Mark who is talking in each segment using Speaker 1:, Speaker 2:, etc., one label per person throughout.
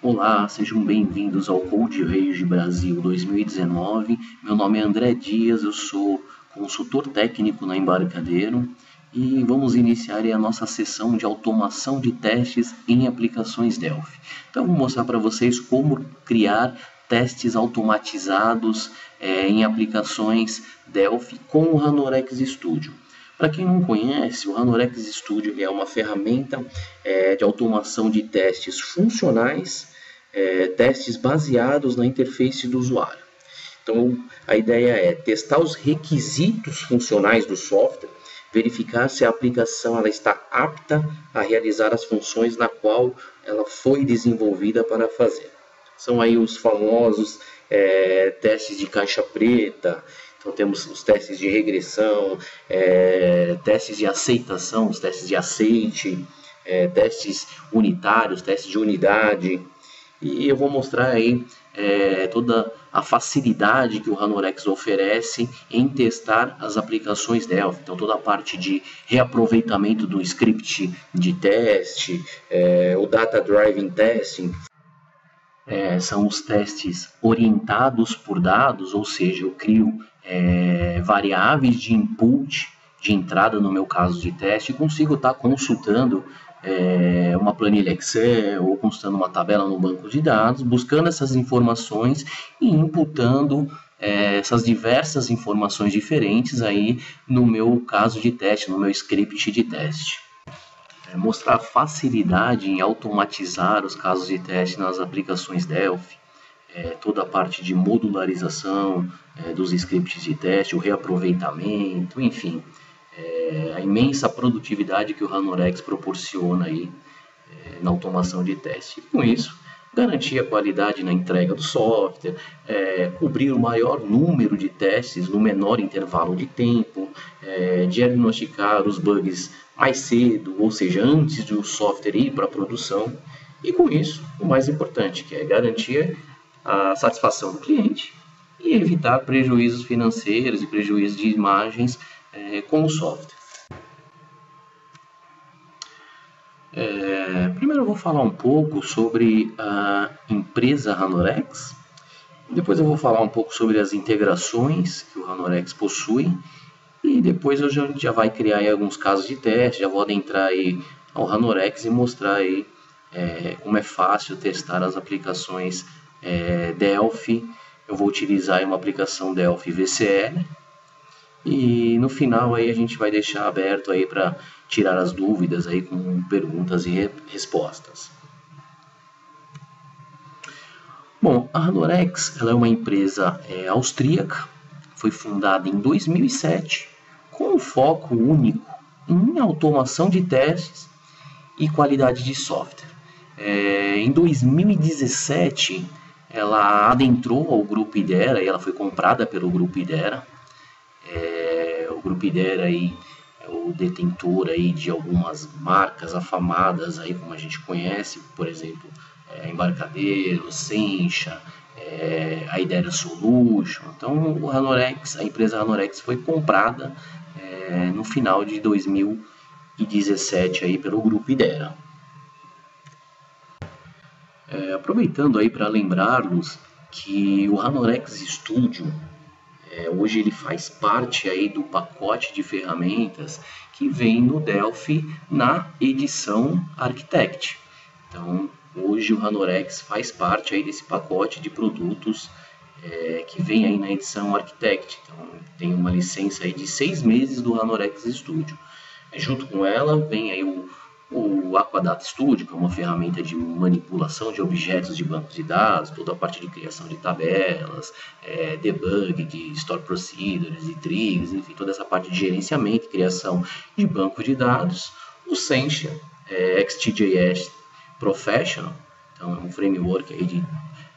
Speaker 1: Olá, sejam bem-vindos ao Code Rage Brasil 2019. Meu nome é André Dias, eu sou consultor técnico na Embarcadero e vamos iniciar a nossa sessão de automação de testes em aplicações Delphi. Então, vou mostrar para vocês como criar testes automatizados em aplicações Delphi com o Ranorex Studio. Para quem não conhece, o Ranorex Studio é uma ferramenta de automação de testes funcionais, testes baseados na interface do usuário. Então, a ideia é testar os requisitos funcionais do software, verificar se a aplicação ela está apta a realizar as funções na qual ela foi desenvolvida para fazer. São aí os famosos testes de caixa preta. Então temos os testes de regressão, testes de aceitação, os testes de aceite, testes unitários, testes de unidade. E eu vou mostrar aí toda a facilidade que o Ranorex oferece em testar as aplicações Delphi. Então toda a parte de reaproveitamento do script de teste, o Data Driven Testing. São os testes orientados por dados, ou seja, eu crio variáveis de input, de entrada no meu caso de teste, e consigo estar consultando uma planilha Excel ou consultando uma tabela no banco de dados, buscando essas informações e imputando essas diversas informações diferentes aí no meu caso de teste, no meu script de teste. Mostrar facilidade em automatizar os casos de teste nas aplicações Delphi, toda a parte de modularização dos scripts de teste, o reaproveitamento, enfim, a imensa produtividade que o Ranorex proporciona aí, na automação de teste. E com isso, garantir a qualidade na entrega do software, cobrir o maior número de testes no menor intervalo de tempo, diagnosticar os bugs mais cedo, ou seja, antes do software ir para a produção, e com isso, o mais importante, que é garantir a satisfação do cliente e evitar prejuízos financeiros e prejuízos de imagens com o software. Primeiro eu vou falar um pouco sobre a empresa Ranorex, depois eu vou falar um pouco sobre as integrações que o Ranorex possui, e depois a gente já vai criar aí alguns casos de teste, já vou adentrar aí ao Ranorex e mostrar aí como é fácil testar as aplicações Delphi. Eu vou utilizar aí uma aplicação Delphi VCL e no final aí a gente vai deixar aberto aí para tirar as dúvidas aí com perguntas e respostas. Bom, a Ranorex ela é uma empresa austríaca, foi fundada em 2007 com um foco único em automação de testes e qualidade de software. Em 2017 ela adentrou ao Grupo Idera e ela foi comprada pelo Grupo Idera. O Grupo Idera aí é o detentor aí de algumas marcas afamadas aí, como a gente conhece, por exemplo, Embarcadero, Sencha, a Idera Solution. Então o Ranorex, a empresa Ranorex foi comprada no final de 2017 aí pelo Grupo Idera. Aproveitando aí para lembrá-los que o Ranorex Studio hoje ele faz parte aí do pacote de ferramentas que vem no Delphi na edição Architect. Então hoje o Ranorex faz parte aí desse pacote de produtos que vem aí na edição Architect. Então tem uma licença aí de 6 meses do Ranorex Studio. Junto com ela vem aí o Aquadata Studio, que é uma ferramenta de manipulação de objetos de banco de dados, toda a parte de criação de tabelas, debug de store procedures e triggers, enfim, toda essa parte de gerenciamento e criação de banco de dados. O Sencha XTJS Professional, então é um framework aí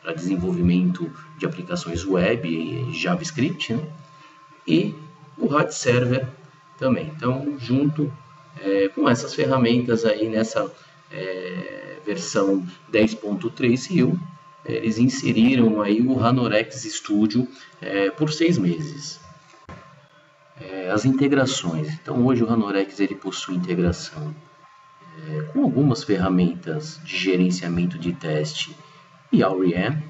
Speaker 1: para desenvolvimento de aplicações web e JavaScript, né? E o RAD Server também. Então, junto com essas ferramentas aí nessa versão 10.3 Rio, eles inseriram aí o Ranorex Studio por 6 meses. As integrações. Então, hoje o Ranorex ele possui integração com algumas ferramentas de gerenciamento de teste e AURIAM.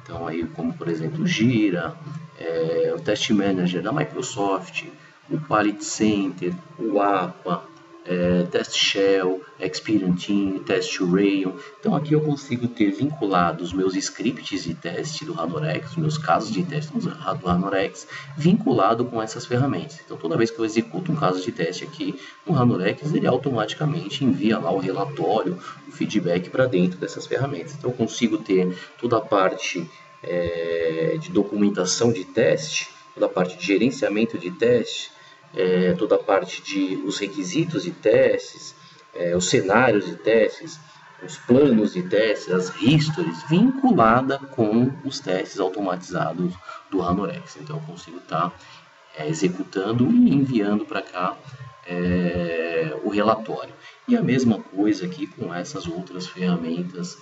Speaker 1: Então, aí, como por exemplo, Gira, o Test Manager da Microsoft, o Quality Center, o APA, Test Shell, Experience Team, Test Rail. Então, aqui eu consigo ter vinculado os meus scripts de teste do Ranorex, meus casos de teste do Ranorex, vinculado com essas ferramentas. Então, toda vez que eu executo um caso de teste aqui no Ranorex, ele automaticamente envia lá o relatório, o feedback para dentro dessas ferramentas. Então, eu consigo ter toda a parte de documentação de teste, toda a parte de gerenciamento de teste, toda a parte de os requisitos de testes, os cenários de testes, os planos de testes, as histories, vinculada com os testes automatizados do Ranorex. Então, eu consigo estar executando e enviando para cá o relatório. E a mesma coisa aqui com essas outras ferramentas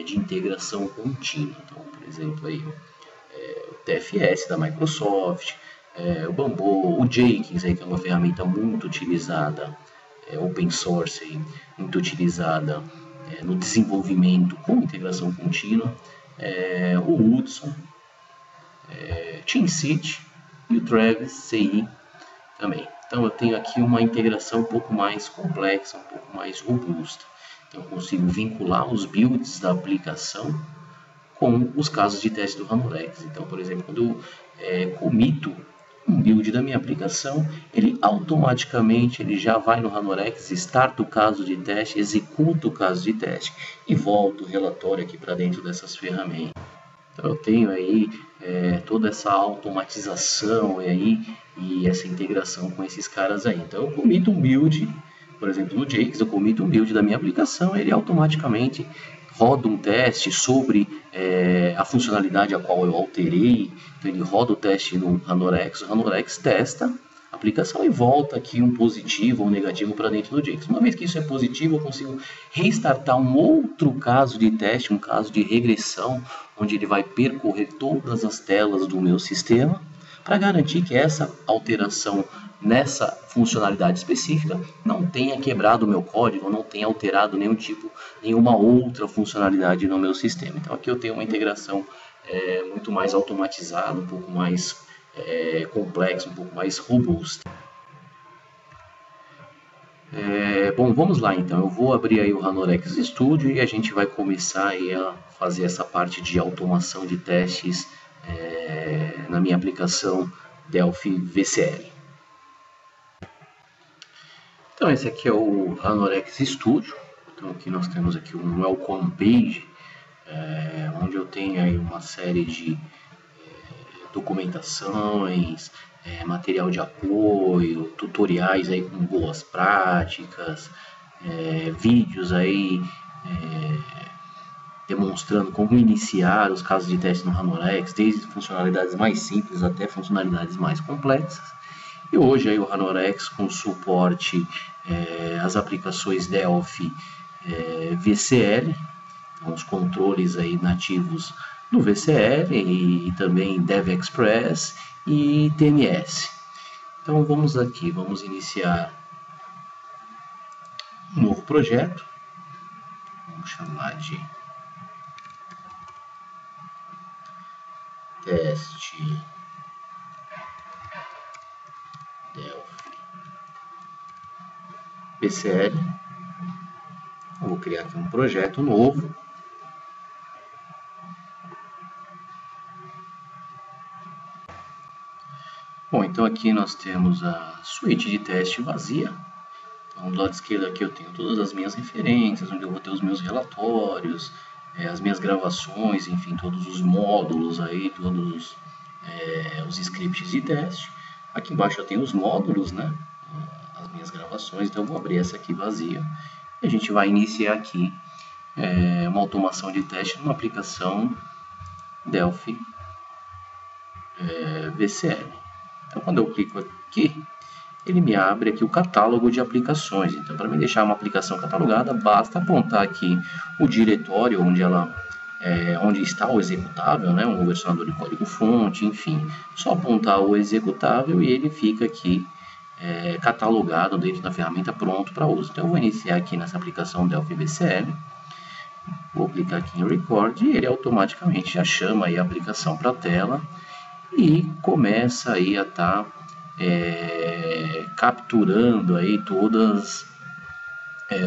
Speaker 1: de integração contínua. Então, por exemplo, aí, o TFS da Microsoft, o Bamboo, o Jenkins, aí, que é uma ferramenta muito utilizada, open source, aí, muito utilizada no desenvolvimento com integração contínua, o Hudson, TeamCity e o Travis CI também. Então eu tenho aqui uma integração um pouco mais complexa, um pouco mais robusta. Então eu consigo vincular os builds da aplicação com os casos de teste do Ranorex. Então, por exemplo, quando eu comito um build da minha aplicação, ele automaticamente já vai no Ranorex, starta o caso de teste, executa o caso de teste e volta o relatório aqui para dentro dessas ferramentas. Então eu tenho aí toda essa automatização e essa integração com esses caras aí. Então eu comito um build, por exemplo, no Jenkins, eu comito um build da minha aplicação, ele automaticamente roda um teste sobre a funcionalidade a qual eu alterei. Então ele roda o teste no Ranorex, o Ranorex testa a aplicação e volta aqui um positivo ou negativo para dentro do Jenkins. Uma vez que isso é positivo, eu consigo restartar um outro caso de teste, um caso de regressão, onde ele vai percorrer todas as telas do meu sistema para garantir que essa alteração nessa funcionalidade específica não tenha quebrado o meu código, não tenha alterado nenhuma outra funcionalidade no meu sistema. Então aqui eu tenho uma integração muito mais automatizada, um pouco mais complexa, um pouco mais robusta. Bom, vamos lá então. Eu vou abrir aí o Ranorex Studio e a gente vai começar aí a fazer essa parte de automação de testes na minha aplicação Delphi VCL. Então esse aqui é o Ranorex Studio. Então aqui nós temos aqui um welcome page, onde eu tenho aí uma série de documentações, material de apoio, tutoriais aí com boas práticas, vídeos aí demonstrando como iniciar os casos de teste no Ranorex, desde funcionalidades mais simples até funcionalidades mais complexas. E hoje aí o Ranorex com suporte às aplicações Delphi VCL, então os controles aí nativos do VCL e também DevExpress e TMS. Então vamos iniciar um novo projeto, vamos chamar de teste Delphi VCL. Eu vou criar aqui um projeto novo. Bom, então aqui nós temos a suíte de teste vazia. Então, do lado esquerdo aqui eu tenho todas as minhas referências, onde eu vou ter os meus relatórios, as minhas gravações, enfim, todos os módulos aí, todos os scripts de teste. Aqui embaixo eu tenho os módulos, né? As minhas gravações, então eu vou abrir essa aqui vazia. E a gente vai iniciar aqui uma automação de teste numa aplicação Delphi VCL. Então, quando eu clico aqui, ele me abre aqui o catálogo de aplicações. Então, para me deixar uma aplicação catalogada, basta apontar aqui o diretório onde está o executável, né? Um versionador de código-fonte, enfim. Só apontar o executável e ele fica aqui catalogado dentro da ferramenta pronto para uso. Então, eu vou iniciar aqui nessa aplicação Delphi VCL. Vou clicar aqui em Record e ele automaticamente já chama aí a aplicação para a tela e começa aí a estar capturando aí todas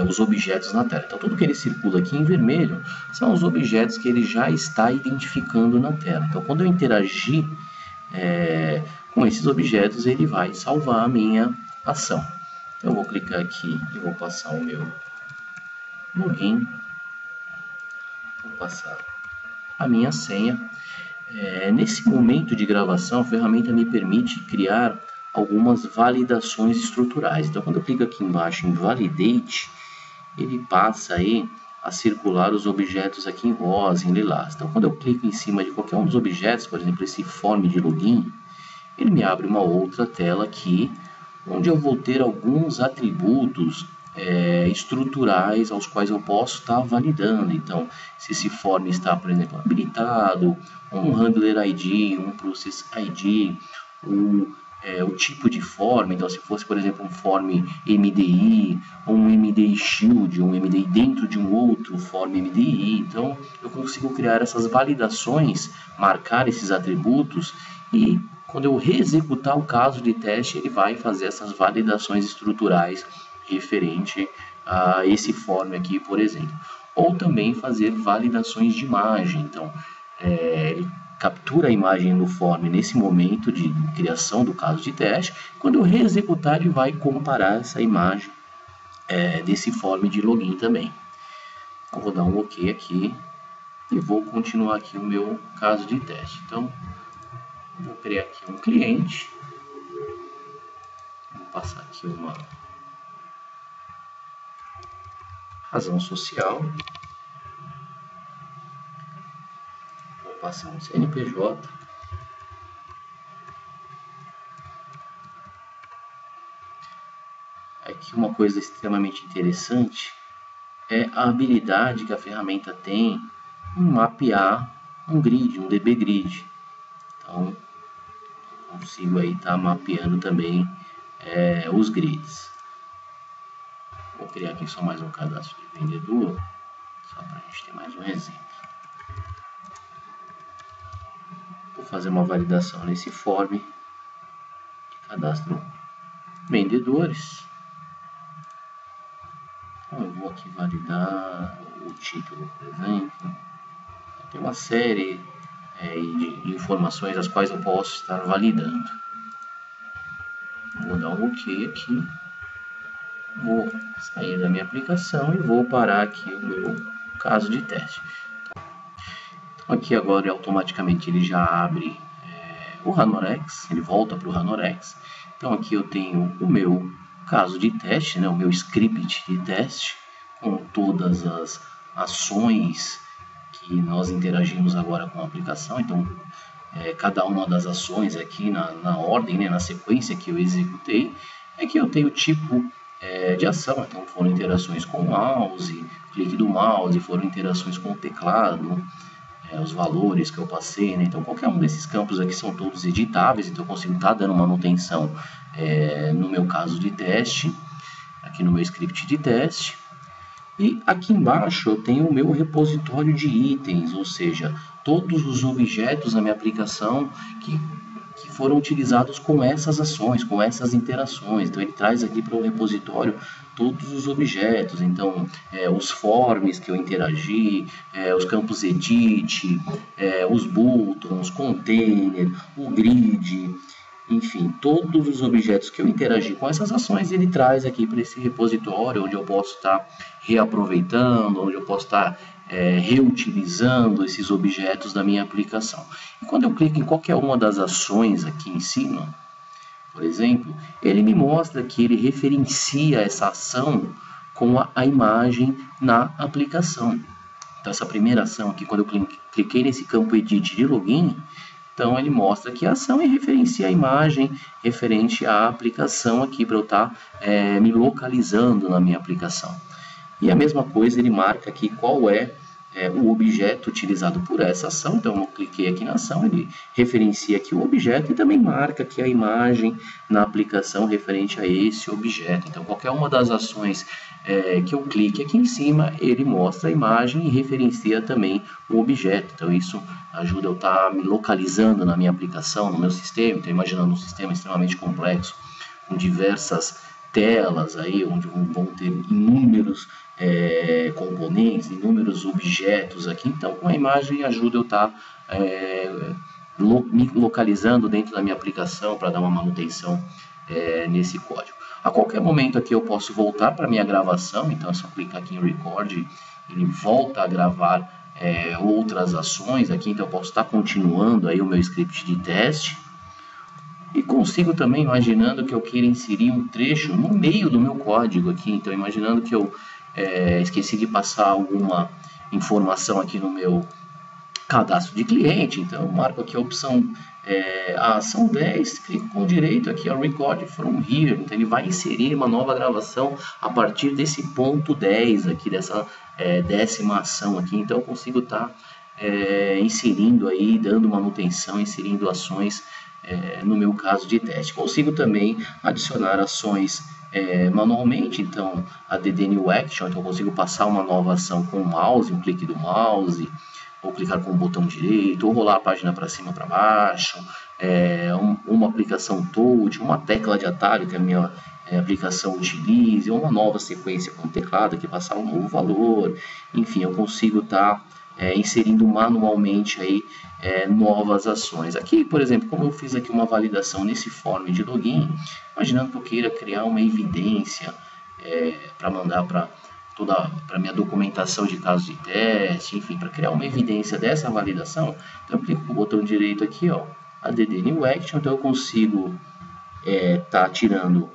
Speaker 1: os objetos na tela. Então tudo que ele circula aqui em vermelho são os objetos que ele já está identificando na tela. Então quando eu interagir com esses objetos, ele vai salvar a minha ação. Então eu vou clicar aqui e vou passar o meu login, vou passar a minha senha. Nesse momento de gravação, a ferramenta me permite criar algumas validações estruturais. Então quando eu clico aqui embaixo em Validate, ele passa aí a circular os objetos aqui em rosa, em lilás. Então quando eu clico em cima de qualquer um dos objetos, por exemplo esse form de login, ele me abre uma outra tela aqui, onde eu vou ter alguns atributos estruturais aos quais eu posso estar validando. Então, se esse form está, por exemplo, habilitado, um handler ID, um process ID, o tipo de form. Então, se fosse, por exemplo, um form MDI, ou um MDI Shield, um MDI dentro de um outro form MDI. Então, eu consigo criar essas validações, marcar esses atributos e quando eu reexecutar o caso de teste, ele vai fazer essas validações estruturais referente a esse form aqui, por exemplo. Ou também fazer validações de imagem. Então, ele captura a imagem no form nesse momento de criação do caso de teste. Quando eu reexecutar, ele vai comparar essa imagem desse form de login também. Eu vou dar um OK aqui e vou continuar aqui o meu caso de teste. Então, vou criar aqui um cliente, vou passar aqui uma razão social, vou passar um CNPJ, aqui uma coisa extremamente interessante é a habilidade que a ferramenta tem em mapear um grid, um DB grid. Então, consigo aí estar mapeando também os grids. Vou criar aqui só mais um cadastro de vendedor, só para a gente ter mais um exemplo. Vou fazer uma validação nesse form de cadastro vendedores. Então, eu vou aqui validar o título, por exemplo. Tem uma série de informações as quais eu posso estar validando. Vou dar um OK aqui. Vou sair da minha aplicação e vou parar aqui o meu caso de teste. Então aqui agora automaticamente ele já abre o Ranorex, ele volta para o Ranorex. Então aqui eu tenho o meu caso de teste, o meu script de teste, com todas as ações que nós interagimos agora com a aplicação. Então cada uma das ações aqui na ordem, na sequência que eu executei, aqui eu tenho o tipo de ação. Então foram interações com o mouse, clique do mouse, foram interações com o teclado, os valores que eu passei, Então qualquer um desses campos aqui são todos editáveis, então eu consigo estar dando manutenção no meu caso de teste, aqui no meu script de teste. E aqui embaixo eu tenho o meu repositório de itens, ou seja, todos os objetos da minha aplicação que foram utilizados com essas ações, com essas interações. Então ele traz aqui para o repositório todos os objetos, então os forms que eu interagi, os campos edit, os buttons, container, o grid, enfim, todos os objetos que eu interagi com essas ações, ele traz aqui para esse repositório, onde eu posso estar reaproveitando, onde eu posso estar reutilizando esses objetos da minha aplicação. E quando eu clico em qualquer uma das ações aqui em cima, por exemplo, ele me mostra que ele referencia essa ação com a imagem na aplicação. Então essa primeira ação aqui, quando eu cliquei nesse campo Edit de login, então ele mostra que a ação e referencia a imagem referente à aplicação aqui para eu estar me localizando na minha aplicação. E a mesma coisa ele marca aqui qual é o objeto utilizado por essa ação. Então eu cliquei aqui na ação, ele referencia aqui o objeto e também marca aqui a imagem na aplicação referente a esse objeto. Então qualquer uma das ações que eu clique aqui em cima, ele mostra a imagem e referencia também o objeto. Então isso ajuda eu estar me localizando na minha aplicação, no meu sistema. Então imaginando um sistema extremamente complexo, com diversas telas aí, onde vão ter inúmeros componentes, inúmeros objetos aqui. Então, com a imagem ajuda eu estar me localizando dentro da minha aplicação para dar uma manutenção nesse código. A qualquer momento aqui eu posso voltar para a minha gravação, então é só clicar aqui em Record, ele volta a gravar outras ações aqui, então eu posso estar continuando aí o meu script de teste. E consigo também, imaginando que eu queira inserir um trecho no meio do meu código aqui, então imaginando que eu esqueci de passar alguma informação aqui no meu cadastro de cliente, então eu marco aqui a opção a ação 10, clico com direito aqui a Record from here, então ele vai inserir uma nova gravação a partir desse ponto 10 aqui, dessa 10ª ação aqui, então eu consigo estar inserindo aí, dando manutenção, inserindo ações no meu caso de teste. Consigo também adicionar ações manualmente, então a DD New Action, então eu consigo passar uma nova ação com o mouse, um clique do mouse, ou clicar com o botão direito, ou rolar a página para cima, para baixo, uma aplicação touch, uma tecla de atalho que a minha aplicação utilize, ou uma nova sequência com o teclado que passar um novo valor. Enfim, eu consigo estar inserindo manualmente aí novas ações. Aqui, por exemplo, como eu fiz aqui uma validação nesse form de login, imaginando que eu queira criar uma evidência para mandar para a minha documentação de caso de teste, enfim, para criar uma evidência dessa validação, então eu clico com o botão direito aqui, ó, add new action, então eu consigo tá tirando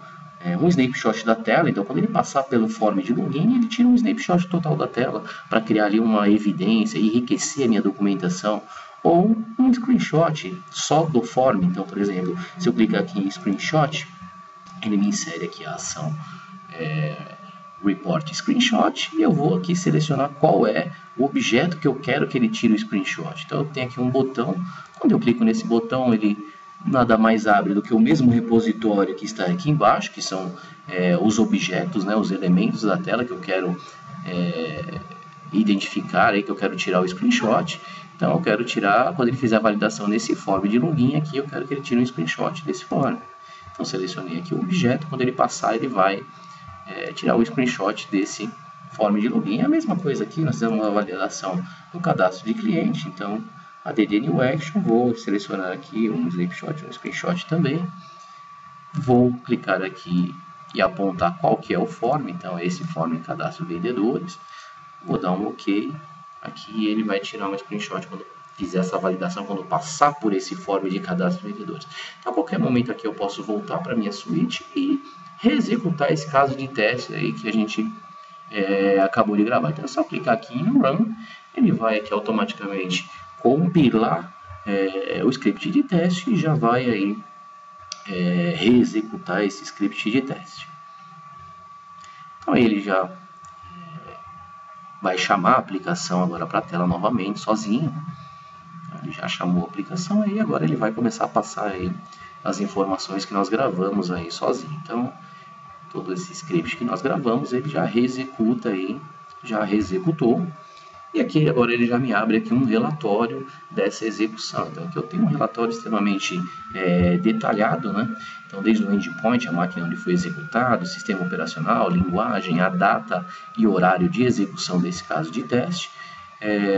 Speaker 1: um snapshot da tela. Então quando ele passar pelo form de login, ele tira um snapshot total da tela para criar ali uma evidência e enriquecer a minha documentação, ou um screenshot só do form. Então, por exemplo, se eu clicar aqui em screenshot, ele me insere aqui a ação report screenshot, e eu vou aqui selecionar qual é o objeto que eu quero que ele tire o screenshot. Então eu tenho aqui um botão, quando eu clico nesse botão, ele nada mais abre do que o mesmo repositório que está aqui embaixo, que são os objetos, né, os elementos da tela que eu quero identificar, aí, que eu quero tirar o screenshot. Então eu quero tirar, quando ele fizer a validação nesse form de login aqui, eu quero que ele tire um screenshot desse form. Então selecionei aqui o objeto, quando ele passar ele vai tirar o screenshot desse form de login. É a mesma coisa aqui, nós temos uma validação no cadastro de cliente, então add new action, vou selecionar aqui um snapshot, um screenshot também, vou clicar aqui e apontar qual que é o form, então esse form em cadastro vendedores, vou dar um OK, aqui ele vai tirar um screenshot quando fizer essa validação, quando passar por esse form de cadastro vendedores. Então a qualquer momento aqui eu posso voltar para a minha suíte e reexecutar esse caso de teste aí que a gente acabou de gravar. Então é só clicar aqui em Run, ele vai aqui automaticamente compilar o script de teste e já vai aí reexecutar esse script de teste. Então ele já vai chamar a aplicação agora para a tela novamente, sozinho. Então, ele já chamou a aplicação aí, agora ele vai começar a passar aí as informações que nós gravamos aí sozinho. Então, todo esse script que nós gravamos, ele já reexecuta aí, já reexecutou. E aqui agora ele já me abre aqui um relatório dessa execução. Então aqui eu tenho um relatório extremamente detalhado, né? Então desde o endpoint, a máquina onde foi executado, o sistema operacional, linguagem, a data e horário de execução desse caso de teste,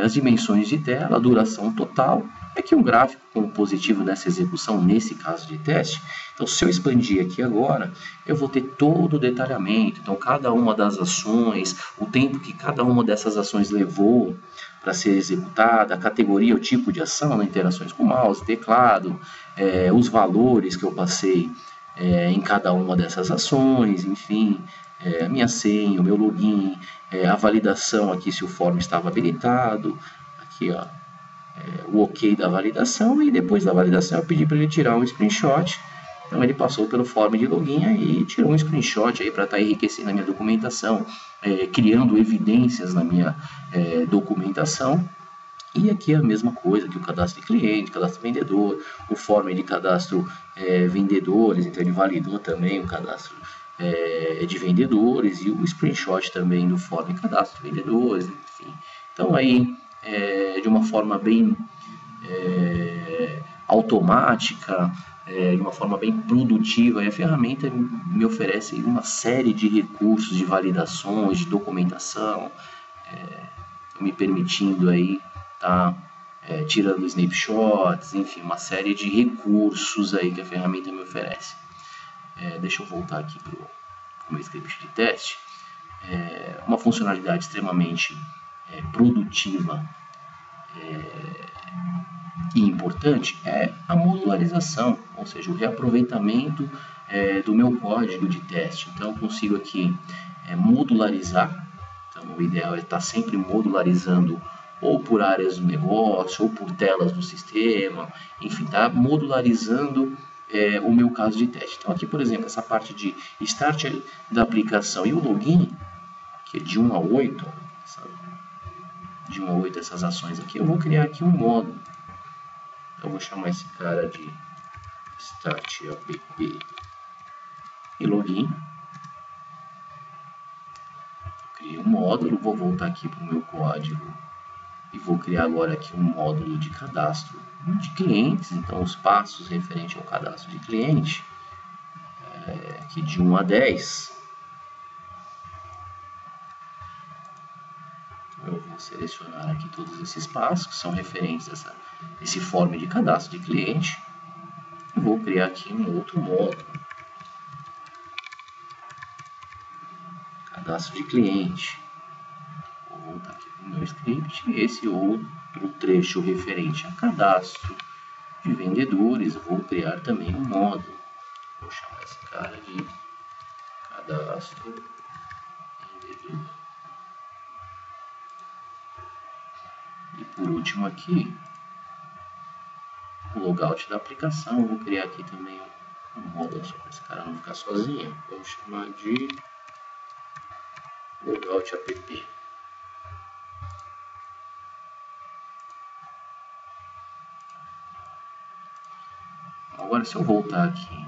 Speaker 1: as dimensões de tela, a duração total. Aqui um gráfico com positivo nessa execução, nesse caso de teste. Então, se eu expandir aqui agora, eu vou ter todo o detalhamento. Então, cada uma das ações, o tempo que cada uma dessas ações levou para ser executada, a categoria, o tipo de ação, né, interações com mouse, teclado, os valores que eu passei em cada uma dessas ações, enfim, a minha senha, o meu login, a validação aqui se o form estava habilitado, aqui ó, o OK da validação, e depois da validação eu pedi para ele tirar um screenshot Então ele passou pelo form de login aí, tirou um screenshot aí para estar enriquecendo a minha documentação, criando evidências na minha documentação. E aqui é a mesma coisa que o cadastro de cliente, cadastro de vendedor, o form de cadastro vendedores, então ele validou também o cadastro de vendedores e o screenshot também do form de cadastro de vendedores, enfim. Então aí, de uma forma bem automática, de uma forma bem produtiva, a ferramenta me oferece uma série de recursos, de validações, de documentação, me permitindo aí tá tirando snapshots, enfim, uma série de recursos aí que a ferramenta me oferece. Deixa eu voltar aqui para o meu script de teste. Uma funcionalidade extremamente produtiva e importante é a modularização, ou seja, o reaproveitamento do meu código de teste. Então, eu consigo aqui modularizar. Então, o ideal é estar sempre modularizando ou por áreas do negócio, ou por telas do sistema, enfim, tá modularizando o meu caso de teste. Então aqui, por exemplo, essa parte de start da aplicação e o login, que é de 1 a 8, sabe? De 1 a 8 essas ações aqui, eu vou criar aqui um módulo. Eu vou chamar esse cara de start app e login. Criei um módulo, vou voltar aqui para o meu código e vou criar agora aqui um módulo de cadastro de clientes. Então os passos referentes ao cadastro de cliente, aqui de 1 a 10. Eu vou selecionar aqui todos esses passos que são referentes a esse form de cadastro de cliente e vou criar aqui um outro módulo, cadastro de cliente. Vou voltar aqui para o meu script e esse outro trecho referente a cadastro de vendedores, eu vou criar também um módulo. Vou chamar esse cara de cadastro vendedor. E por último aqui, o logout da aplicação. Vou criar aqui também um módulo só para esse cara não ficar sozinho. Vou chamar de logout app. Agora, se eu voltar aqui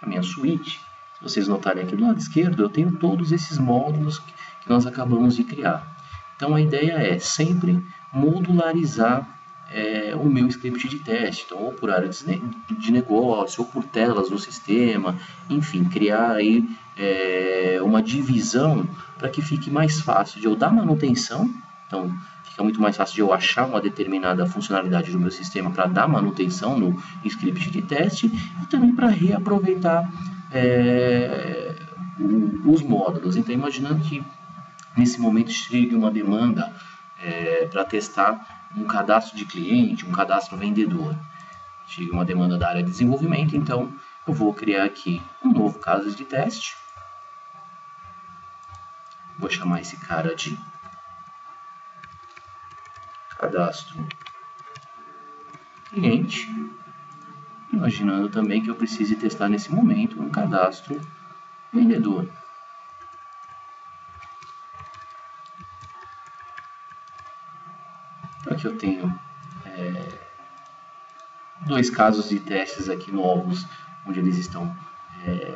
Speaker 1: na minha suíte, se vocês notarem aqui do lado esquerdo, eu tenho todos esses módulos que nós acabamos de criar. Então, a ideia é sempre modularizar o meu script de teste. Então, ou por área de negócio, ou por telas do sistema, enfim, criar aí uma divisão para que fique mais fácil de eu dar manutenção. Então, fica muito mais fácil de eu achar uma determinada funcionalidade do meu sistema para dar manutenção no script de teste e também para reaproveitar os módulos. Então, imaginando que nesse momento chegue uma demanda para testar um cadastro de cliente, um cadastro vendedor. Chega uma demanda da área de desenvolvimento, então eu vou criar aqui um novo caso de teste. Vou chamar esse cara de cadastro cliente, imaginando também que eu precise testar nesse momento um cadastro vendedor. Então aqui eu tenho dois casos de testes aqui novos, onde eles estão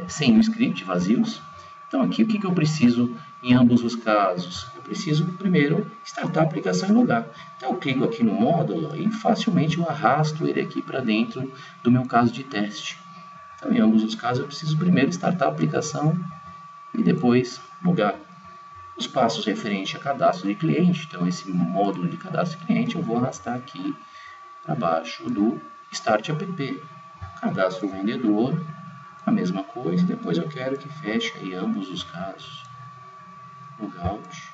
Speaker 1: sem o script, vazios. Então aqui o que eu preciso em ambos os casos? Eu preciso primeiro startar a aplicação e logar. Então eu clico aqui no módulo e facilmente eu arrasto ele aqui para dentro do meu caso de teste. Então em ambos os casos eu preciso primeiro startar a aplicação e depois logar. Os passos referentes a cadastro de cliente, então esse módulo de cadastro de cliente eu vou arrastar aqui para baixo do Start App. Cadastro vendedor, a mesma coisa, depois eu quero que feche aí ambos os casos. Logout.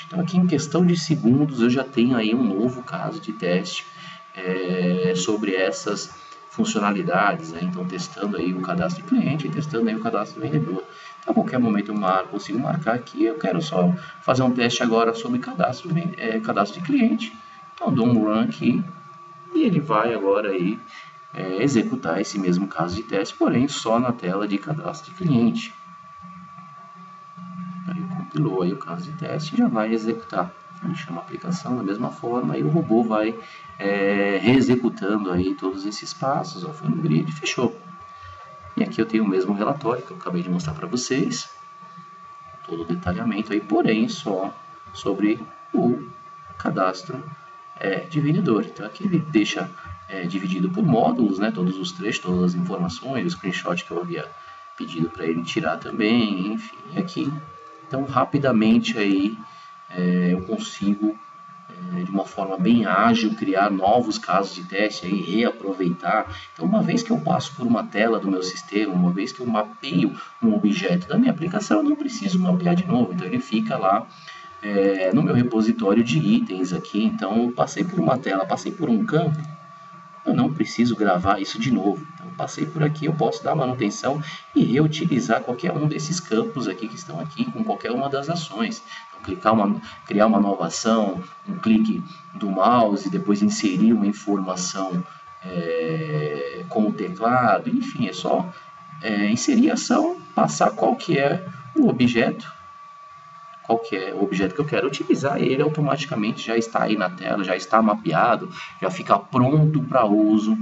Speaker 1: Então aqui em questão de segundos eu já tenho aí um novo caso de teste sobre essas funcionalidades, né? Então testando aí o cadastro de cliente e testando aí o cadastro do vendedor. Então, a qualquer momento eu consigo marcar aqui, eu quero só fazer um teste agora sobre cadastro de cliente. Então eu dou um run aqui e ele vai agora aí executar esse mesmo caso de teste, porém só na tela de cadastro de cliente. Aí compilou aí o caso de teste e já vai executar. A gente chama a aplicação da mesma forma e o robô vai reexecutando aí todos esses passos. Ó, foi no grid e fechou. E aqui eu tenho o mesmo relatório que eu acabei de mostrar para vocês, todo o detalhamento aí, porém só sobre o cadastro de vendedor. Então aqui ele deixa dividido por módulos, né, todos os trechos, todas as informações, o screenshot que eu havia pedido para ele tirar também, enfim, aqui. Então rapidamente aí eu consigo de uma forma bem ágil criar novos casos de teste aí, reaproveitar. Então uma vez que eu passo por uma tela do meu sistema, uma vez que eu mapeio um objeto da minha aplicação, eu não preciso mapear de novo, então ele fica lá no meu repositório de itens aqui. Então eu passei por uma tela, passei por um campo, eu não preciso gravar isso de novo. Então eu passei por aqui, eu posso dar manutenção e reutilizar qualquer um desses campos aqui que estão aqui com qualquer uma das ações. Então, criar uma nova ação, um clique do mouse e depois inserir uma informação com o teclado, enfim, é só inserir a ação, passar qual que é o objeto, qual que é o objeto que eu quero utilizar, e ele automaticamente já está aí na tela, já está mapeado, já fica pronto para uso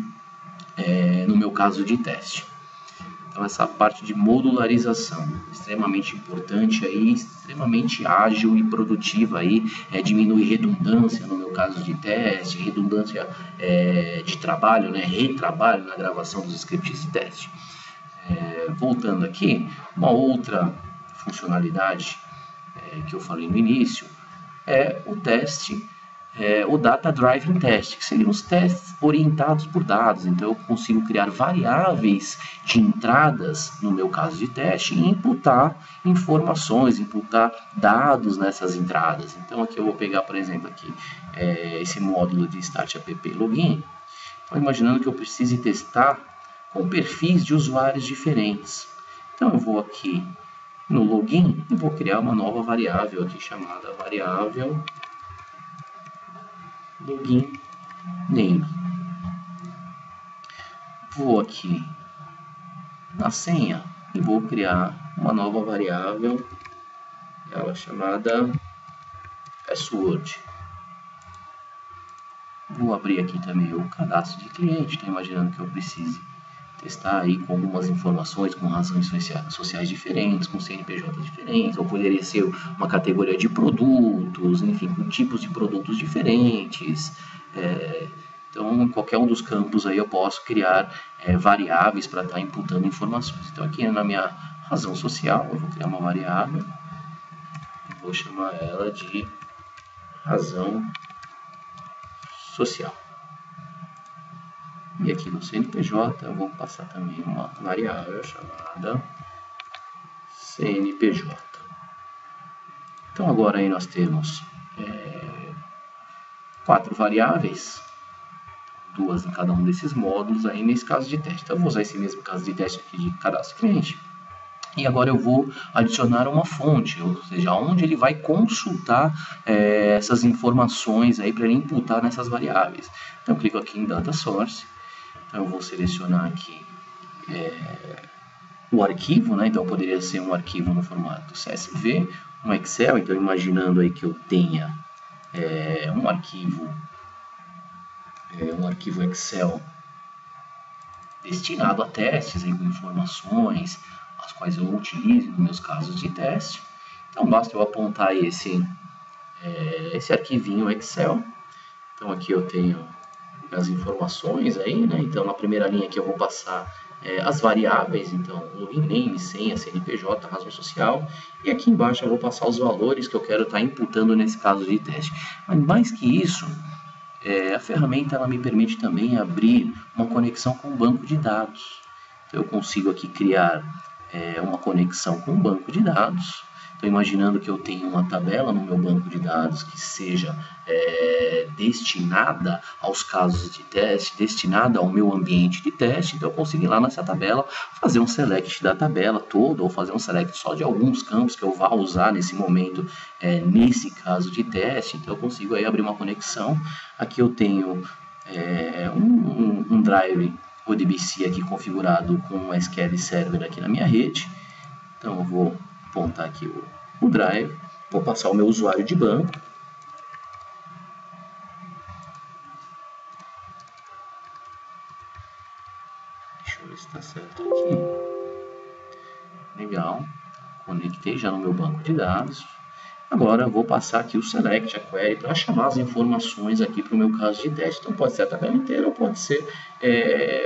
Speaker 1: no meu caso de teste. Então essa parte de modularização, extremamente importante aí, extremamente ágil e produtiva aí, diminui redundância no meu caso de teste, redundância de trabalho, né, retrabalho na gravação dos scripts de teste. Voltando aqui, uma outra funcionalidade que eu falei no início é o teste, o Data Driven Test, que seriam os testes orientados por dados. Então eu consigo criar variáveis de entradas no meu caso de teste e imputar informações, imputar dados nessas entradas. Então aqui eu vou pegar, por exemplo, aqui esse módulo de Start App Login. Então imaginando que eu precise testar com perfis de usuários diferentes. Então eu vou aqui no login e vou criar uma nova variável aqui chamada variável login name. Vou aqui na senha e vou criar uma nova variável, ela chamada password. Vou abrir aqui também o cadastro de cliente. Estou imaginando que eu precise testar aí com algumas informações, com razões sociais diferentes, com CNPJ diferentes, ou poderia ser uma categoria de produtos, enfim, com tipos de produtos diferentes. Então, em qualquer um dos campos aí eu posso criar variáveis para estar imputando informações. Então, aqui na minha razão social, eu vou criar uma variável, vou chamar ela de razão social. E aqui no CNPJ eu vou passar também uma variável chamada CNPJ. Então agora aí nós temos 4 variáveis, 2 em cada um desses módulos aí nesse caso de teste. Então eu vou usar esse mesmo caso de teste aqui de cadastro cliente. E agora eu vou adicionar uma fonte, ou seja, onde ele vai consultar essas informações aí para ele imputar nessas variáveis. Então eu clico aqui em Data Source. Então eu vou selecionar aqui o arquivo, né? Então poderia ser um arquivo no formato CSV, um Excel. Então imaginando aí que eu tenha um arquivo Excel destinado a testes, aí, com informações, as quais eu utilizo nos meus casos de teste. Então basta eu apontar esse arquivinho Excel. Então aqui eu tenho as informações aí, né? Então na primeira linha aqui eu vou passar as variáveis, então login name, senha, CNPJ, razão social, e aqui embaixo eu vou passar os valores que eu quero estar imputando nesse caso de teste. Mas mais que isso, a ferramenta ela me permite também abrir uma conexão com o banco de dados. Então eu consigo aqui criar uma conexão com o banco de dados. Então, imaginando que eu tenho uma tabela no meu banco de dados que seja destinada aos casos de teste, destinada ao meu ambiente de teste, então eu consigo ir lá nessa tabela, fazer um select da tabela toda, ou fazer um select só de alguns campos que eu vá usar nesse momento, nesse caso de teste. Então eu consigo aí abrir uma conexão. Aqui eu tenho um drive o DBC aqui configurado com o SQL Server aqui na minha rede. Então eu vou apontar aqui o drive, vou passar o meu usuário de banco. Deixa eu ver se está certo aqui. Legal, conectei já no meu banco de dados. Agora eu vou passar aqui o select, a query, para chamar as informações aqui para o meu caso de teste. Então pode ser a tabela inteira ou pode ser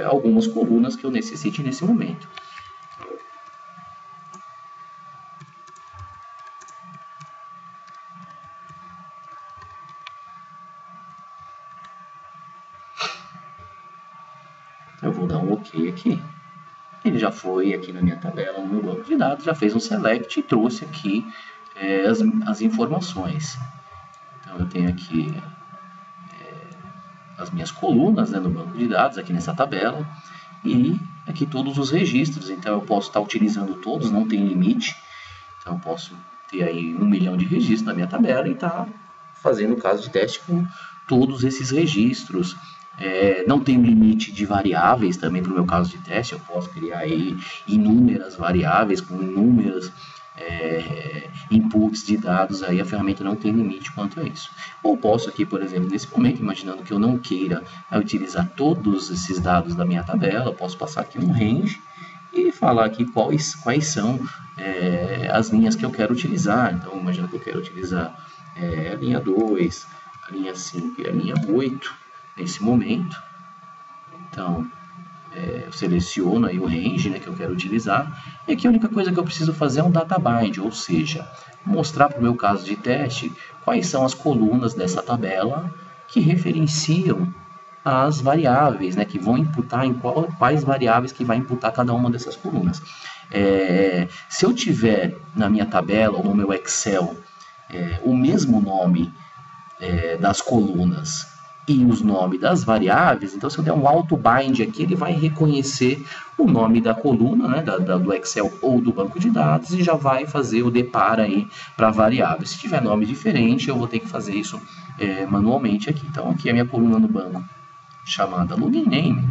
Speaker 1: algumas colunas que eu necessite nesse momento. Eu vou dar um OK aqui. Ele já foi aqui na minha tabela, no meu banco de dados, já fez um select e trouxe aqui as informações. Então eu tenho aqui as minhas colunas, né, no banco de dados, aqui nessa tabela, e aqui todos os registros. Então eu posso estar utilizando todos, não tem limite. Então eu posso ter aí 1 milhão de registros na minha tabela e estar fazendo o caso de teste com todos esses registros. Não tem limite de variáveis também para o meu caso de teste. Eu posso criar aí inúmeras variáveis com inúmeras inputs de dados. Aí a ferramenta não tem limite quanto a isso. Ou posso aqui, por exemplo, nesse momento, imaginando que eu não queira utilizar todos esses dados da minha tabela, eu posso passar aqui um range e falar aqui quais são as linhas que eu quero utilizar. Então, imagina que eu quero utilizar a linha 2, a linha 5 e a linha 8 nesse momento. Então, eu seleciono aí o range, né, que eu quero utilizar. E aqui a única coisa que eu preciso fazer é um data bind, ou seja, mostrar para o meu caso de teste quais são as colunas dessa tabela que referenciam as variáveis, né, que vão imputar em quais variáveis que vai imputar cada uma dessas colunas. Se eu tiver na minha tabela ou no meu Excel o mesmo nome das colunas e os nomes das variáveis, então se eu der um auto bind aqui, ele vai reconhecer o nome da coluna, né, do Excel ou do banco de dados, e já vai fazer o depara aí para a variável. Se tiver nome diferente, eu vou ter que fazer isso manualmente aqui. Então aqui a minha coluna no banco chamada login name,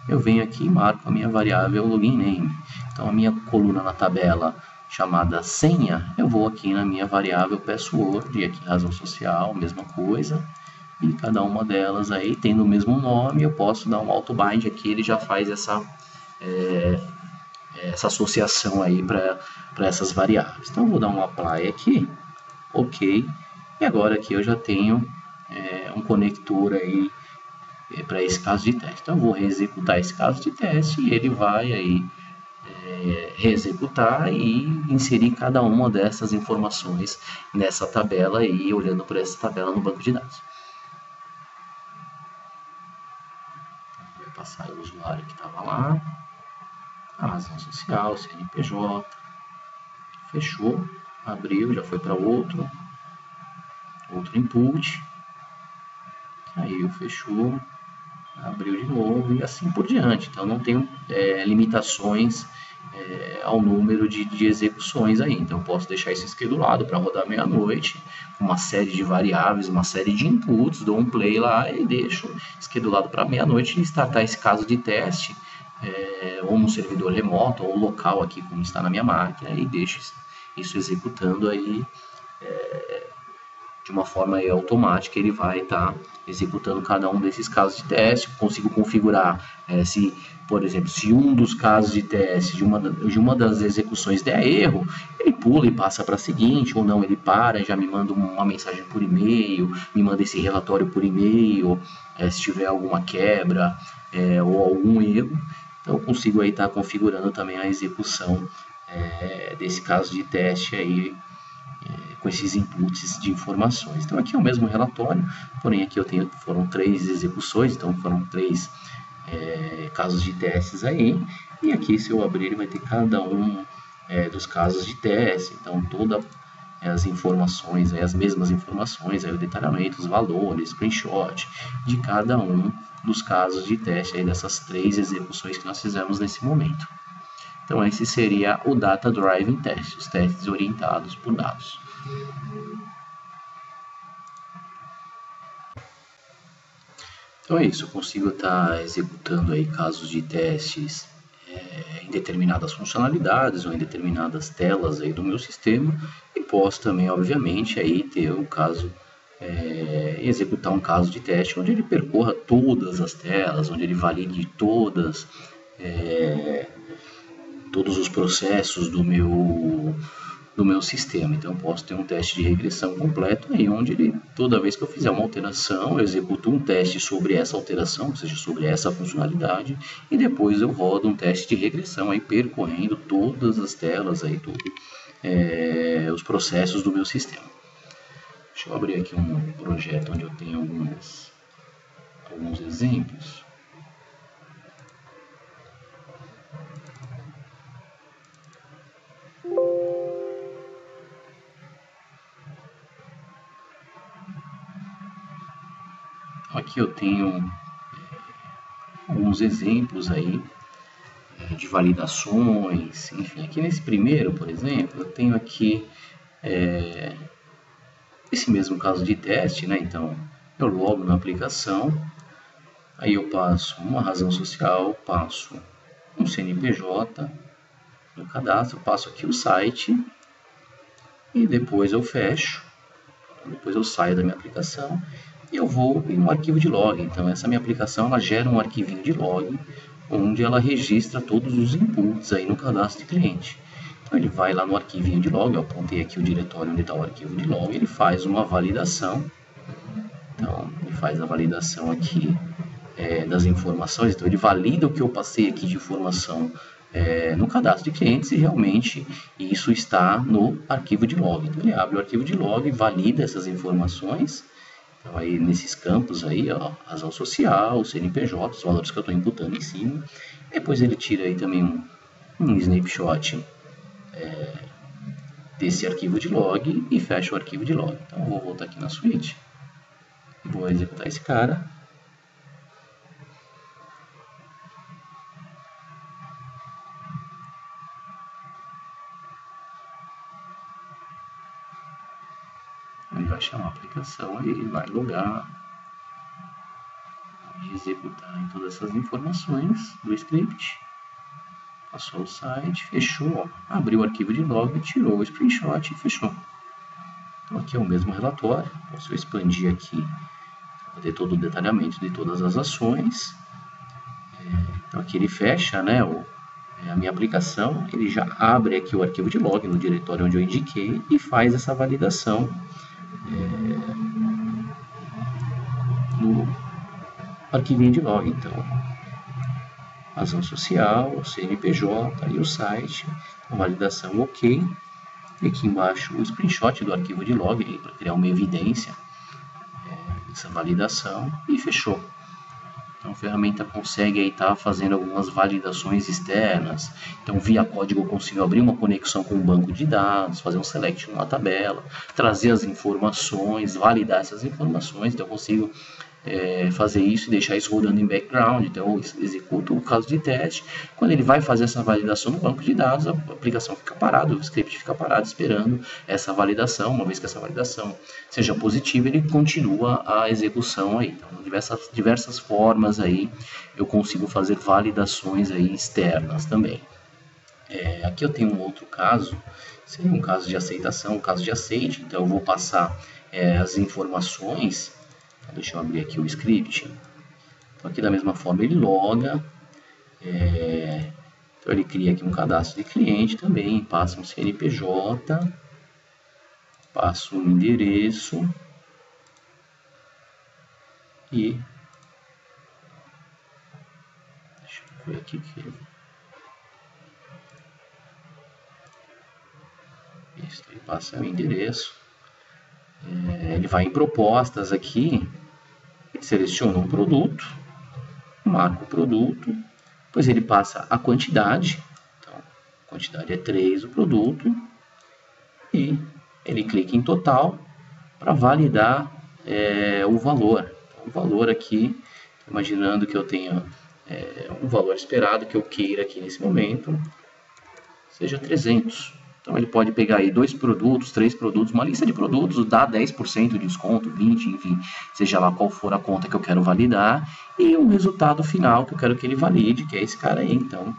Speaker 1: eu venho aqui e marco a minha variável login name. Então a minha coluna na tabela chamada senha, eu vou aqui na minha variável password, e aqui razão social, mesma coisa, e cada uma delas aí tendo o mesmo nome, eu posso dar um auto bind aqui, ele já faz essa associação aí para essas variáveis. Então eu vou dar um apply aqui, OK, e agora aqui eu já tenho um conector aí para esse caso de teste. Então eu vou reexecutar esse caso de teste e ele vai aí reexecutar e inserir cada uma dessas informações nessa tabela aí, olhando para essa tabela no banco de dados. Vai passar o usuário que estava lá, a razão social, CNPJ, fechou, abriu, já foi para outro input, caiu, fechou, abriu de novo e assim por diante. Então não tenho limitações ao número de execuções aí. Então eu posso deixar isso schedulado para rodar meia-noite, com uma série de variáveis, uma série de inputs, dou um play lá e deixo schedulado para meia-noite e startar esse caso de teste, ou no servidor remoto ou local aqui como está na minha máquina, e deixo isso executando aí de uma forma automática. Ele vai estar executando cada um desses casos de teste. Consigo configurar se, por exemplo, se um dos casos de teste de uma das execuções der erro, ele pula e passa para a seguinte, ou não, ele para e já me manda uma mensagem por e-mail, me manda esse relatório por e-mail, se tiver alguma quebra ou algum erro. Então eu consigo aí estar configurando também a execução desse caso de teste aí, com esses inputs de informações. Então aqui é o mesmo relatório, porém aqui foram 3 execuções, então foram 3 casos de testes aí, e aqui se eu abrir ele vai ter cada um dos casos de teste, então todas as informações, as mesmas informações, aí o detalhamento, os valores, screenshot de cada um dos casos de teste aí dessas 3 execuções que nós fizemos nesse momento. Então esse seria o Data Driven Test, os testes orientados por dados. Então é isso, eu consigo estar executando aí casos de testes em determinadas funcionalidades ou em determinadas telas aí do meu sistema, e posso também, obviamente, aí ter um caso, executar um caso de teste onde ele percorra todas as telas, onde ele valide todos os processos do meu sistema. Então, eu posso ter um teste de regressão completo aí, onde toda vez que eu fizer uma alteração, eu executo um teste sobre essa alteração, ou seja, sobre essa funcionalidade, e depois eu rodo um teste de regressão aí, percorrendo todas as telas aí, os processos do meu sistema. Deixa eu abrir aqui um projeto onde eu tenho alguns exemplos. Aqui eu tenho alguns exemplos aí de validações, enfim. Aqui nesse primeiro, por exemplo, eu tenho aqui esse mesmo caso de teste, né? Então, eu logo na aplicação, aí eu passo uma razão social, passo um CNPJ no cadastro, passo aqui o site e depois eu fecho, depois eu saio da minha aplicação e eu vou em um arquivo de log. Então, essa minha aplicação ela gera um arquivinho de log onde ela registra todos os inputs aí no cadastro de cliente. Então, ele vai lá no arquivinho de log, eu apontei aqui o diretório onde está o arquivo de log, ele faz uma validação. Então, ele faz a validação aqui das informações, então ele valida o que eu passei aqui de informação no cadastro de clientes e realmente isso está no arquivo de log. Então, ele abre o arquivo de log, valida essas informações. Então, aí nesses campos aí, ó, razão social, CNPJ, os valores que eu estou imputando em cima. Depois ele tira aí também um snapshot desse arquivo de log e fecha o arquivo de log. Então, eu vou voltar aqui na suite, vou executar esse cara. Ele vai chamar a aplicação, aí ele vai logar e executar em todas essas informações do script. Passou o site, fechou, abriu o arquivo de log, tirou o screenshot e fechou. Então aqui é o mesmo relatório. Então, se eu expandir aqui, vou ter todo o detalhamento de todas as ações. Então aqui ele fecha, né, a minha aplicação, ele já abre aqui o arquivo de log no diretório onde eu indiquei e faz essa validação no arquivinho de log. Então, razão social, CNPJ e o site, a validação ok. E aqui embaixo o screenshot do arquivo de log para criar uma evidência dessa validação e fechou. Então a ferramenta consegue aí estar fazendo algumas validações externas. Então via código eu consigo abrir uma conexão com um banco de dados, fazer um select numa tabela, trazer as informações, validar essas informações. Então eu consigo fazer isso e deixar isso rodando em background. Então eu executo o caso de teste. Quando ele vai fazer essa validação no banco de dados, a aplicação fica parada, o script fica parado esperando essa validação. Uma vez que essa validação seja positiva, ele continua a execução aí. Então, diversas formas aí eu consigo fazer validações aí externas também. Aqui eu tenho um outro caso, seria um caso de aceitação, um caso de aceite. Então eu vou passar as informações. Deixa eu abrir aqui o script. Então, aqui da mesma forma ele loga. Então ele cria aqui um cadastro de cliente também, passa um CNPJ, passa um endereço e deixa eu ver aqui que isso, ele passa o endereço. Ele vai em propostas aqui, seleciona um produto, marca o produto, depois ele passa a quantidade, então a quantidade é 3 o produto, e ele clica em total para validar o valor. Então, o valor aqui, imaginando que eu tenha um valor esperado que eu queira aqui nesse momento, seja 300. Então ele pode pegar aí 2 produtos, 3 produtos, uma lista de produtos, dá 10% de desconto, 20%, enfim, seja lá qual for a conta que eu quero validar, e um resultado final que eu quero que ele valide, que é esse cara aí. Então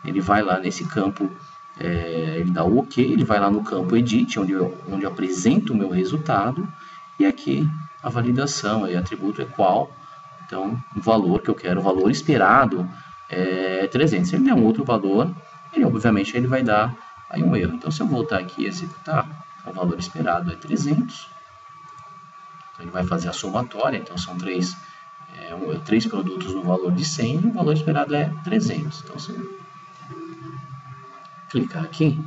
Speaker 1: ele vai lá nesse campo, ele dá o OK, ele vai lá no campo Edit, onde eu apresento o meu resultado, e aqui a validação, aí atributo é qual, então o valor que eu quero, o valor esperado é 300. Se ele der um outro valor, obviamente ele vai dar aí um erro. Então se eu voltar aqui e executar, o valor esperado é 300, então ele vai fazer a somatória, então são 3 produtos no valor de 100 e o valor esperado é 300. Então se eu clicar aqui,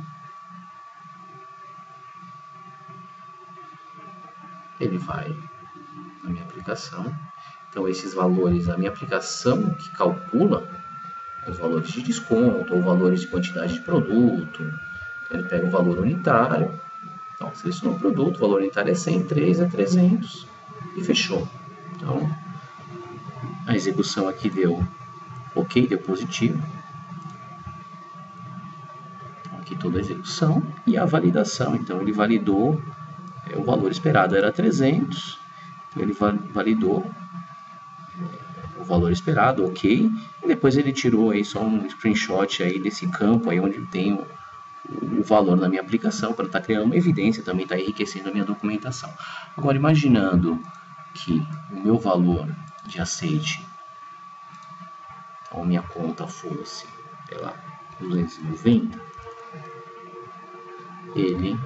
Speaker 1: ele vai na minha aplicação. Então esses valores, a minha aplicação que calcula os valores de desconto ou valores de quantidade de produto. Então, ele pega o valor unitário, então selecionou o produto, o valor unitário é 100, 3 é 300 e fechou. Então a execução aqui deu OK, deu positivo. Aqui toda a execução e a validação. Então ele validou, o valor esperado era 300, então ele validou o valor esperado, OK, e depois ele tirou aí só um screenshot aí desse campo aí onde tem o valor na minha aplicação para estar criando uma evidência, também está enriquecendo a minha documentação. Agora imaginando que o meu valor de aceite, então a minha conta fosse, sei lá, 290, ele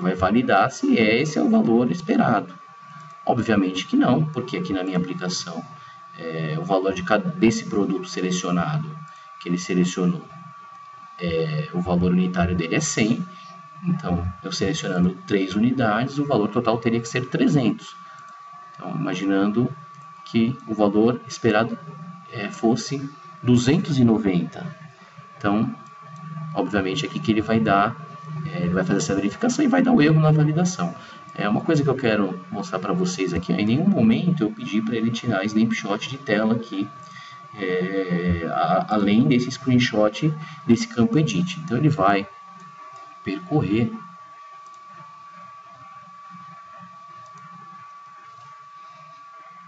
Speaker 1: vai validar se esse é o valor esperado. Obviamente que não, porque aqui na minha aplicação o valor desse produto selecionado, que ele selecionou, o valor unitário dele é 100, então eu selecionando 3 unidades, o valor total teria que ser 300. Então, imaginando que o valor esperado fosse 290. Então, obviamente aqui que ele vai dar, ele vai fazer essa verificação e vai dar o erro na validação. Uma coisa que eu quero mostrar para vocês aqui, em nenhum momento eu pedi para ele tirar snapshot de tela aqui, além desse screenshot desse campo Edit. Então ele vai percorrer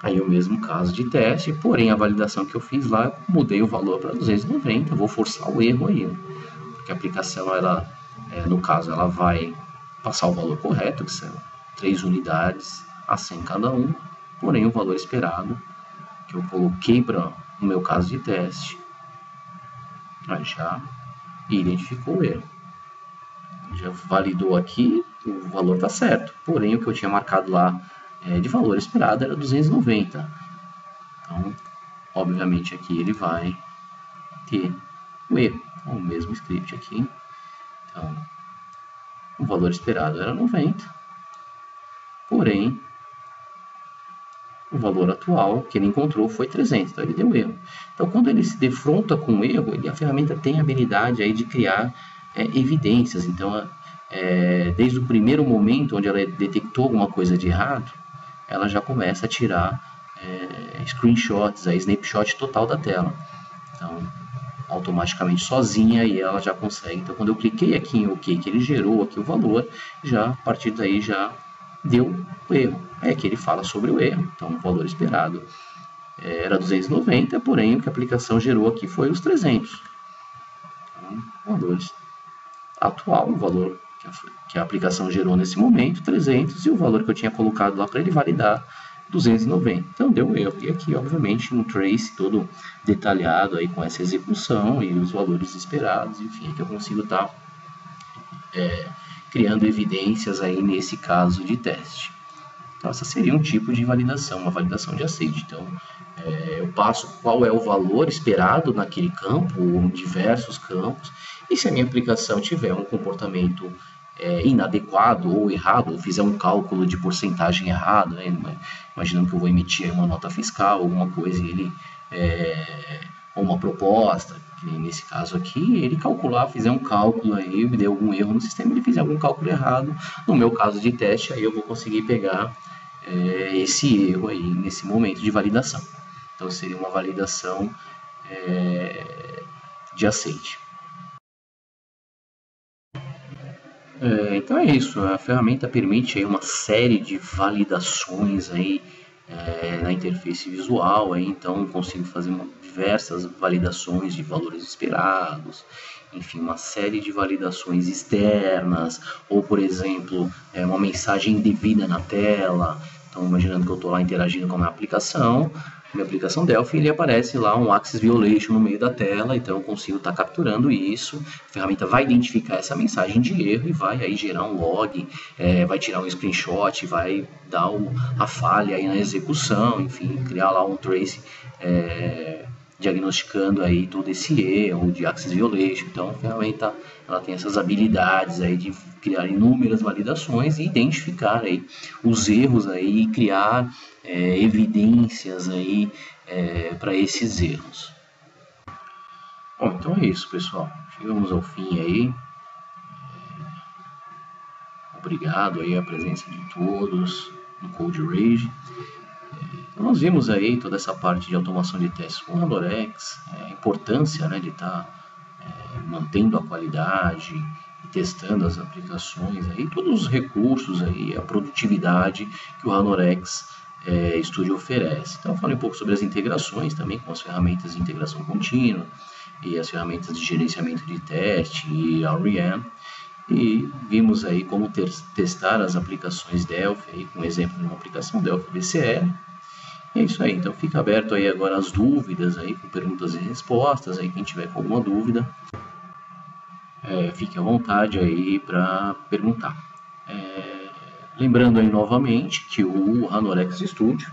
Speaker 1: aí o mesmo caso de teste, porém a validação que eu fiz lá, eu mudei o valor para 290, eu vou forçar o erro aí, porque a aplicação, ela, no caso, ela vai passar o valor correto, que são 3 unidades a 100 cada um, porém o valor esperado, que eu coloquei para o meu caso de teste, já identificou o erro. Já validou aqui, o valor está certo, porém o que eu tinha marcado lá de valor esperado era 290. Então, obviamente aqui ele vai ter o erro, o mesmo script aqui. Então, o valor esperado era 90, porém o valor atual que ele encontrou foi 300, então ele deu erro. Então, quando ele se defronta com o erro, a ferramenta tem a habilidade aí de criar evidências. Então, desde o primeiro momento onde ela detectou alguma coisa de errado, ela já começa a tirar screenshots, snapshot total da tela. Então, automaticamente sozinha, e ela já consegue. Então, quando eu cliquei aqui em OK, que ele gerou aqui o valor, já a partir daí já deu o erro. Aqui ele fala sobre o erro. Então, o valor esperado era 290, porém o que a aplicação gerou aqui foi os 300. Então, o valor atual, o valor que a aplicação gerou nesse momento, 300, e o valor que eu tinha colocado lá para ele validar, 290. Então deu um erro. E aqui, obviamente, um trace todo detalhado aí com essa execução e os valores esperados. Enfim, aqui eu consigo estar criando evidências aí nesse caso de teste. Então, essa seria um tipo de validação, uma validação de aceite. Então, eu passo qual é o valor esperado naquele campo, ou em diversos campos, e se a minha aplicação tiver um comportamento inadequado ou errado, ou fizer um cálculo de porcentagem errado, imaginando que eu vou emitir uma nota fiscal, alguma coisa, e ele, ou uma proposta, que nesse caso aqui, ele fizer um cálculo aí, me deu algum erro no sistema, ele fizer algum cálculo errado, no meu caso de teste, aí eu vou conseguir pegar esse erro aí nesse momento de validação. Então seria uma validação de aceite. Então é isso, a ferramenta permite aí uma série de validações aí, na interface visual, aí, então consigo fazer diversas validações de valores esperados, enfim, uma série de validações externas, ou por exemplo, uma mensagem indevida na tela. Então, imaginando que eu estou lá interagindo com a minha aplicação Delphi, ele aparece lá um Access Violation no meio da tela, então eu consigo estar capturando isso, a ferramenta vai identificar essa mensagem de erro e vai aí gerar um log, vai tirar um screenshot, vai dar a falha aí na execução, enfim, criar lá um trace diagnosticando aí todo esse erro de Access Violation. Então a ferramenta ela tem essas habilidades aí de criar inúmeras validações e identificar aí os erros aí e criar evidências aí para esses erros. Bom, então é isso, pessoal. Chegamos ao fim aí. Obrigado aí a presença de todos no Code Rage. Nós vimos aí toda essa parte de automação de testes com o Ranorex, a importância, né, de estar mantendo a qualidade e testando as aplicações, aí, todos os recursos, aí, a produtividade que o Ranorex Studio oferece. Então eu falei um pouco sobre as integrações também com as ferramentas de integração contínua e as ferramentas de gerenciamento de teste e a REM. E vimos aí como testar as aplicações Delphi, aí, com exemplo de uma aplicação Delphi BCL. É isso aí, então fica aberto aí agora as dúvidas aí, com perguntas e respostas, aí quem tiver com alguma dúvida, fique à vontade aí para perguntar. Lembrando aí novamente que o Ranorex Studio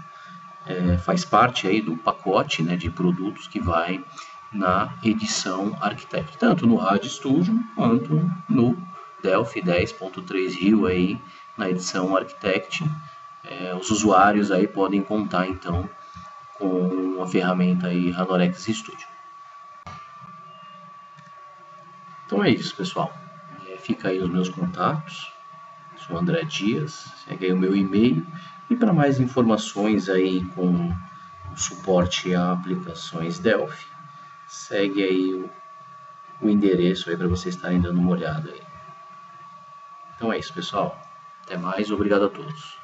Speaker 1: faz parte aí do pacote, né, de produtos que vai na edição Architect, tanto no RAD Studio quanto no Delphi 10.3 Rio aí na edição Architect. Os usuários aí podem contar então com a ferramenta aí Ranorex Studio. Então é isso, pessoal. Fica aí os meus contatos. Sou André Dias, segue aí o meu e-mail. E para mais informações aí com o suporte a aplicações Delphi, segue aí o endereço aí para vocês estarem dando uma olhada aí. Então é isso, pessoal. Até mais, obrigado a todos.